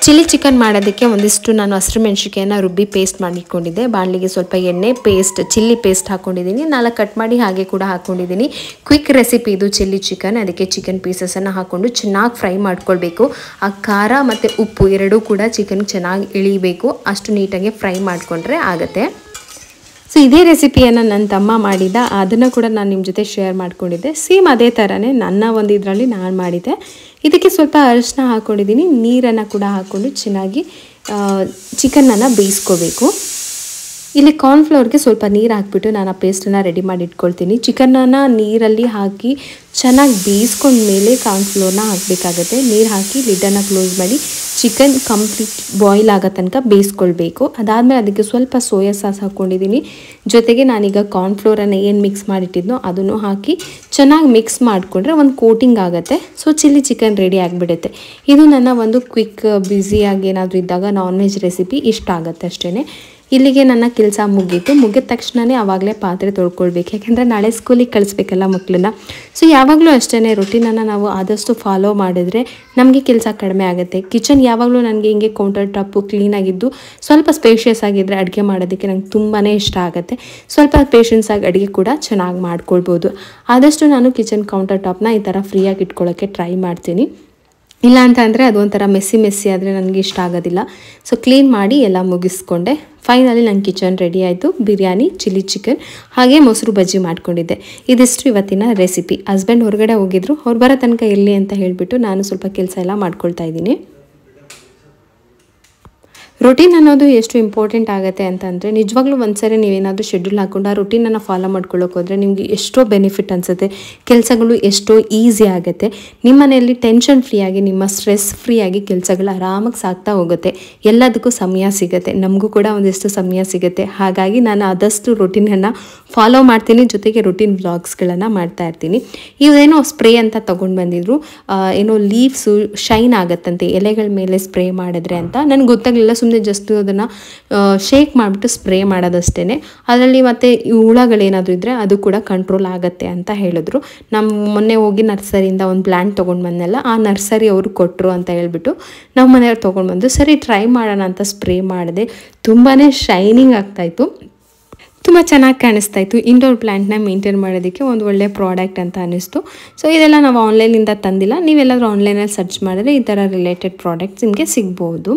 ಚಿಲ್ಲಿ ಚಿಕನ್ ಮಾಡೋದಕ್ಕೆ ಒಂದಿಷ್ಟು ನಾನು ಹಸಿರು ಮೆಣಸಿನ್ಕಾಯನ್ನು ರುಬ್ಬಿ ಪೇಸ್ಟ್ ಮಾಡಿಟ್ಕೊಂಡಿದ್ದೆ. ಬಾಣಲಿಗೆ ಸ್ವಲ್ಪ ಎಣ್ಣೆ, ಚಿಲ್ಲಿ ಪೇಸ್ಟ್ ಹಾಕ್ಕೊಂಡಿದ್ದೀನಿ, 4 ಕಟ್ ಮಾಡಿ ಹಾಗೆ ಕೂಡ ಹಾಕ್ಕೊಂಡಿದ್ದೀನಿ. ಕ್ವಿಕ್ ರೆಸಿಪಿ ಇದು ಚಿಲ್ಲಿ ಚಿಕನ್. ಅದಕ್ಕೆ ಚಿಕನ್ ಪೀಸಸನ್ನು ಹಾಕ್ಕೊಂಡು ಚೆನ್ನಾಗಿ ಫ್ರೈ ಮಾಡ್ಕೊಳ್ಬೇಕು. ಆ ಖಾರ ಮತ್ತು ಉಪ್ಪು ಎರಡೂ ಕೂಡ ಚಿಕನ್ಗೆ ಚೆನ್ನಾಗಿ ಇಳಿಬೇಕು, ಅಷ್ಟು ನೀಟಾಗಿ ಫ್ರೈ ಮಾಡಿಕೊಂಡ್ರೆ ಆಗುತ್ತೆ. ಸೊ ಇದೇ ರೆಸಿಪಿಯನ್ನು ನನ್ನ ತಮ್ಮ ಮಾಡಿದ್ದ, ಅದನ್ನು ಕೂಡ ನಾನು ನಿಮ್ಮ ಜೊತೆ ಶೇರ್ ಮಾಡ್ಕೊಂಡಿದ್ದೆ. ಸೇಮ್ ಅದೇ ಥರನೇ ನನ್ನ ಒಂದು ಇದರಲ್ಲಿ ನಾನು ಮಾಡಿದ್ದೆ. ಇದಕ್ಕೆ ಸ್ವಲ್ಪ ಅರಿಶಿನ ಹಾಕ್ಕೊಂಡಿದ್ದೀನಿ, ನೀರನ್ನು ಕೂಡ ಹಾಕ್ಕೊಂಡು ಚೆನ್ನಾಗಿ ಚಿಕನನ್ನು ಬೇಯಿಸ್ಕೋಬೇಕು. ಇಲ್ಲಿ ಕಾರ್ನ್ಫ್ಲವರ್ಗೆ ಸ್ವಲ್ಪ ನೀರು ಹಾಕ್ಬಿಟ್ಟು ನಾನು ಆ ಪೇಸ್ಟನ್ನು ರೆಡಿ ಮಾಡಿ ಇಟ್ಕೊಳ್ತೀನಿ. ಚಿಕನನ್ನು ನೀರಲ್ಲಿ ಹಾಕಿ ಚೆನ್ನಾಗಿ ಬೇಯಿಸ್ಕೊಂಡ್ಮೇಲೆ ಕಾರ್ನ್ಫ್ಲೋರ್ನ ಹಾಕಬೇಕಾಗತ್ತೆ. ನೀರು ಹಾಕಿ ಲಿಡ್ಡನ್ನು ಕ್ಲೋಸ್ ಮಾಡಿ ಚಿಕನ್ ಕಂಪ್ಲೀಟ್ ಬಾಯ್ಲ್ ಆಗೋ ತನಕ ಬೇಯಿಸ್ಕೊಳ್ಬೇಕು. ಅದಾದಮೇಲೆ ಅದಕ್ಕೆ ಸ್ವಲ್ಪ ಸೋಯಾ ಸಾಸ್ ಹಾಕ್ಕೊಂಡಿದ್ದೀನಿ. ಜೊತೆಗೆ ನಾನೀಗ ಕಾರ್ನ್ಫ್ಲೋರನ್ನು ಏನು ಮಿಕ್ಸ್ ಮಾಡಿಟ್ಟಿದ್ನೋ ಅದನ್ನು ಹಾಕಿ ಚೆನ್ನಾಗಿ ಮಿಕ್ಸ್ ಮಾಡಿಕೊಂಡ್ರೆ ಒಂದು ಕೋಟಿಂಗ್ ಆಗುತ್ತೆ. ಸೊ ಚಿಲ್ಲಿ ಚಿಕನ್ ರೆಡಿ ಆಗಿಬಿಡುತ್ತೆ. ಇದು ನನ್ನ ಒಂದು ಕ್ವಿಕ್ ಬ್ಯುಸಿಯಾಗಿ ಏನಾದರೂ ಇದ್ದಾಗ ನಾನ್ ವೆಜ್ ರೆಸಿಪಿ ಇಷ್ಟ ಆಗುತ್ತೆ ಅಷ್ಟೇ. ಇಲ್ಲಿಗೆ ನನ್ನ ಕೆಲಸ ಮುಗಿದ ತಕ್ಷಣವೇ ಆವಾಗಲೇ ಪಾತ್ರೆ ತೊಳ್ಕೊಳ್ಬೇಕು, ಯಾಕೆಂದರೆ ನಾಳೆ ಸ್ಕೂಲಿಗೆ ಕಳಿಸ್ಬೇಕಲ್ಲ ಮಕ್ಕಳನ್ನ. ಸೊ ಯಾವಾಗಲೂ ಅಷ್ಟೇ ರುಟೀನನ್ನು ನಾವು ಆದಷ್ಟು ಫಾಲೋ ಮಾಡಿದ್ರೆ ನಮಗೆ ಕೆಲಸ ಕಡಿಮೆ ಆಗುತ್ತೆ. ಕಿಚನ್ ಯಾವಾಗಲೂ ನನಗೆ ಹಿಂಗೆ ಕೌಂಟರ್ ಟಾಪು ಕ್ಲೀನಾಗಿದ್ದು ಸ್ವಲ್ಪ ಸ್ಪೇಷಿಯಸ್ ಆಗಿದ್ದರೆ ಅಡುಗೆ ಮಾಡೋದಕ್ಕೆ ನಂಗೆ ತುಂಬಾ ಇಷ್ಟ ಆಗುತ್ತೆ. ಸ್ವಲ್ಪ ಪೇಷನ್ಸ್ ಆಗಿ ಅಡುಗೆ ಕೂಡ ಚೆನ್ನಾಗಿ ಮಾಡ್ಕೊಳ್ಬೋದು. ಆದಷ್ಟು ನಾನು ಕಿಚನ್ ಕೌಂಟರ್ ಟಾಪ್ನ ಈ ಥರ ಫ್ರೀಯಾಗಿ ಇಟ್ಕೊಳ್ಳೋಕ್ಕೆ ಟ್ರೈ ಮಾಡ್ತೀನಿ. ಇಲ್ಲ ಅಂತ ಅಂದರೆ ಅದೊಂಥರ ಮೆಸ್ಸಿ ಆದರೆ ನನಗೆ ಇಷ್ಟ ಆಗೋದಿಲ್ಲ. ಸೊ ಕ್ಲೀನ್ ಮಾಡಿ ಎಲ್ಲ ಮುಗಿಸ್ಕೊಂಡೆ. ಫೈನಲಿ ನನ್ನ ಕಿಚನ್ ರೆಡಿ ಆಯಿತು. ಬಿರಿಯಾನಿ, ಚಿಲ್ಲಿ ಚಿಕನ್ ಹಾಗೆ ಮೊಸರು ಬಜ್ಜಿ ಮಾಡ್ಕೊಂಡಿದ್ದೆ. ಇದಿಷ್ಟು ಇವತ್ತಿನ ರೆಸಿಪಿ. ಹಸ್ಬೆಂಡ್ ಹೊರಗಡೆ ಹೋಗಿದ್ರು, ಅವ್ರು ಬರೋ ತನಕ ಇರಲಿ ಅಂತ ಹೇಳಿಬಿಟ್ಟು ನಾನು ಸ್ವಲ್ಪ ಕೆಲಸ ಎಲ್ಲ ಮಾಡ್ಕೊಳ್ತಾ ಇದ್ದೀನಿ. ರೊಟೀನ್ ಅನ್ನೋದು ಎಷ್ಟು ಇಂಪಾರ್ಟೆಂಟ್ ಆಗುತ್ತೆ ಅಂತಂದರೆ ನಿಜವಾಗ್ಲೂ ಒಂದ್ಸರಿ ನೀವೇನಾದರೂ ಶೆಡ್ಯೂಲ್ ಹಾಕ್ಕೊಂಡು ಆ ರೊಟೀನನ್ನು ಫಾಲೋ ಮಾಡ್ಕೊಳ್ಳೋಕೆ ಹೋದರೆ ನಿಮಗೆ ಎಷ್ಟೋ ಬೆನಿಫಿಟ್ ಅನಿಸುತ್ತೆ. ಕೆಲಸಗಳು ಎಷ್ಟೋ ಈಸಿ ಆಗುತ್ತೆ. ನಿಮ್ಮ ಮನೆಯಲ್ಲಿ ಟೆನ್ಷನ್ ಫ್ರೀಯಾಗಿ, ನಿಮ್ಮ ಸ್ಟ್ರೆಸ್ ಫ್ರೀಯಾಗಿ ಕೆಲಸಗಳು ಆರಾಮಾಗಿ ಸಾಗ್ತಾ ಹೋಗುತ್ತೆ. ಎಲ್ಲದಕ್ಕೂ ಸಮಯ ಸಿಗುತ್ತೆ, ನಮಗೂ ಕೂಡ ಒಂದಿಷ್ಟು ಸಮಯ ಸಿಗುತ್ತೆ. ಹಾಗಾಗಿ ನಾನು ಆದಷ್ಟು ರೊಟೀನನ್ನು ಫಾಲೋ ಮಾಡ್ತೀನಿ, ಜೊತೆಗೆ ರೊಟೀನ್ ವ್ಲಾಗ್ಸ್ಗಳನ್ನು ಮಾಡ್ತಾ ಇರ್ತೀನಿ. ಇವೇನೋ ಸ್ಪ್ರೇ ಅಂತ ತೊಗೊಂಡು ಬಂದಿದ್ರು, ಏನೋ ಲೀವ್ಸು ಶೈನ್ ಆಗುತ್ತಂತೆ ಎಲೆಗಳ ಮೇಲೆ ಸ್ಪ್ರೇ ಮಾಡಿದ್ರೆ ಅಂತ. ನನಗೆ ಗೊತ್ತಾಗಲಿಲ್ಲ, ಸುಮ್ಮನೆ ಜಸ್ಟ್ ಅದನ್ನು ಶೇಕ್ ಮಾಡಿಬಿಟ್ಟು ಸ್ಪ್ರೇ ಮಾಡೋದಷ್ಟೇ. ಅದರಲ್ಲಿ ಮತ್ತು ಈ ಹುಳಗಳೇನಾದರೂ ಇದ್ದರೆ ಅದು ಕೂಡ ಕಂಟ್ರೋಲ್ ಆಗುತ್ತೆ ಅಂತ ಹೇಳಿದ್ರು. ನಮ್ಮ ಮೊನ್ನೆ ಹೋಗಿ ನರ್ಸರಿಯಿಂದ ಒಂದು ಪ್ಲ್ಯಾಂಟ್ ತೊಗೊಂಡು ಬಂದೆಲ್ಲ, ಆ ನರ್ಸರಿ ಅವರು ಕೊಟ್ಟರು ಅಂತ ಹೇಳ್ಬಿಟ್ಟು ನಮ್ಮ ಮನೆಯವ್ರು ತೊಗೊಂಡು ಬಂದು ಸರಿ ಟ್ರೈ ಮಾಡೋಣ ಅಂತ ಸ್ಪ್ರೇ ಮಾಡಿದೆ. ತುಂಬಾ ಶೈನಿಂಗ್ ಆಗ್ತಾಯಿತ್ತು, ತುಂಬ ಚೆನ್ನಾಗಿ ಕಾಣಿಸ್ತಾ ಇತ್ತು. ಇಂಡೋರ್ ಪ್ಲ್ಯಾಂಟ್ನ ಮೇಂಟೈನ್ ಮಾಡೋದಕ್ಕೆ ಒಂದು ಒಳ್ಳೆ ಪ್ರಾಡಕ್ಟ್ ಅಂತ ಅನ್ನಿಸ್ತು. ಸೊ ಇದೆಲ್ಲ ನಾವು ಆನ್ಲೈನಿಂದ ತಂದಿಲ್ಲ, ನೀವೆಲ್ಲಾದರೂ ಆನ್ಲೈನಲ್ಲಿ ಸರ್ಚ್ ಮಾಡಿದ್ರೆ ಈ ಥರ ರಿಲೇಟೆಡ್ ಪ್ರಾಡಕ್ಟ್ಸ್ ನಿಮಗೆ ಸಿಗ್ಬೋದು.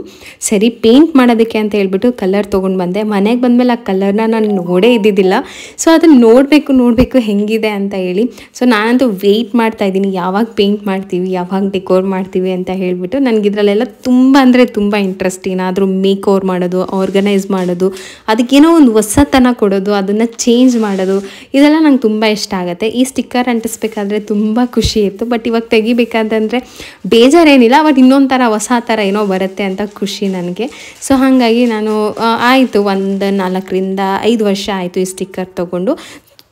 ಸರಿ ಪೇಂಟ್ ಮಾಡೋದಕ್ಕೆ ಅಂತ ಹೇಳ್ಬಿಟ್ಟು ಕಲರ್ ತೊಗೊಂಡು ಬಂದೆ. ಮನೆಗೆ ಬಂದಮೇಲೆ ಆ ಕಲರ್ನ ನಾನು ನೋಡೇ ಇದ್ದಿದ್ದಿಲ್ಲ. ಸೊ ಅದನ್ನು ನೋಡಬೇಕು ಹೆಂಗಿದೆ ಅಂತ ಹೇಳಿ. ಸೊ ನಾನಂತೂ ವೆಯ್ಟ್ ಮಾಡ್ತಾ ಇದ್ದೀನಿ, ಯಾವಾಗ ಪೇಂಟ್ ಮಾಡ್ತೀವಿ, ಯಾವಾಗ ಡೆಕೋರ್ ಮಾಡ್ತೀವಿ ಅಂತ ಹೇಳಿಬಿಟ್ಟು. ನನಗಿದ್ರಲ್ಲೆಲ್ಲ ತುಂಬ ಅಂದರೆ ತುಂಬ ಇಂಟ್ರೆಸ್ಟ್. ಏನಾದರೂ ಮೇಕ್ ಓವರ್ ಮಾಡೋದು, ಆರ್ಗನೈಸ್ ಮಾಡೋದು, ಅದಕ್ಕೇನೋ ಒಂದು ಹೊಸತನ ಕೊಡೋದು, ಅದನ್ನು ಚೇಂಜ್ ಮಾಡೋದು, ಇದೆಲ್ಲ ನಂಗೆ ತುಂಬ ಇಷ್ಟ ಆಗುತ್ತೆ. ಈ ಸ್ಟಿಕ್ಕರ್ ಅಂಟಿಸ್ಬೇಕಾದ್ರೆ ತುಂಬ ಖುಷಿ ಇತ್ತು, ಬಟ್ ಇವಾಗ ತೆಗಿಬೇಕಾದಂದರೆ ಬೇಜಾರೇನಿಲ್ಲ, ಬಟ್ ಇನ್ನೊಂದು ಥರ ಹೊಸ ಥರ ಏನೋ ಬರುತ್ತೆ ಅಂತ ಖುಷಿ ನನಗೆ. ಸೊ ಹಾಗಾಗಿ ನಾನು ಆಯಿತು ಒಂದು 4ರಿಂದ 5 ವರ್ಷ ಆಯಿತು ಈ ಸ್ಟಿಕ್ಕರ್ ತೊಗೊಂಡು.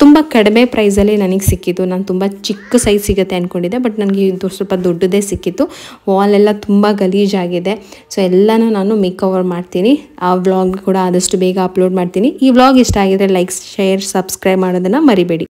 ತುಂಬ ಕಡಿಮೆ ಪ್ರೈಸಲ್ಲಿ ನನಗೆ ಸಿಕ್ಕಿತ್ತು. ನಾನು ತುಂಬ ಚಿಕ್ಕ ಸೈಜ್ ಸಿಗುತ್ತೆ ಅಂದ್ಕೊಂಡಿದ್ದೆ, ಬಟ್ ನನಗೆ ಇದು ಸ್ವಲ್ಪ ದೊಡ್ಡದೇ ಸಿಕ್ಕಿತ್ತು. ವಾಲೆಲ್ಲ ತುಂಬ ಗಲೀಜಾಗಿದೆ. ಸೊ ಎಲ್ಲನೂ ನಾನು ಮೇಕ್ ಓವರ್ ಮಾಡ್ತೀನಿ. ಆ ವ್ಲಾಗ್ ಕೂಡ ಆದಷ್ಟು ಬೇಗ ಅಪ್ಲೋಡ್ ಮಾಡ್ತೀನಿ. ಈ ವ್ಲಾಗ್ ಇಷ್ಟ ಆಗಿದ್ರೆ ಲೈಕ್, ಶೇರ್, ಸಬ್ಸ್ಕ್ರೈಬ್ ಮಾಡೋದನ್ನು ಮರಿಬೇಡಿ.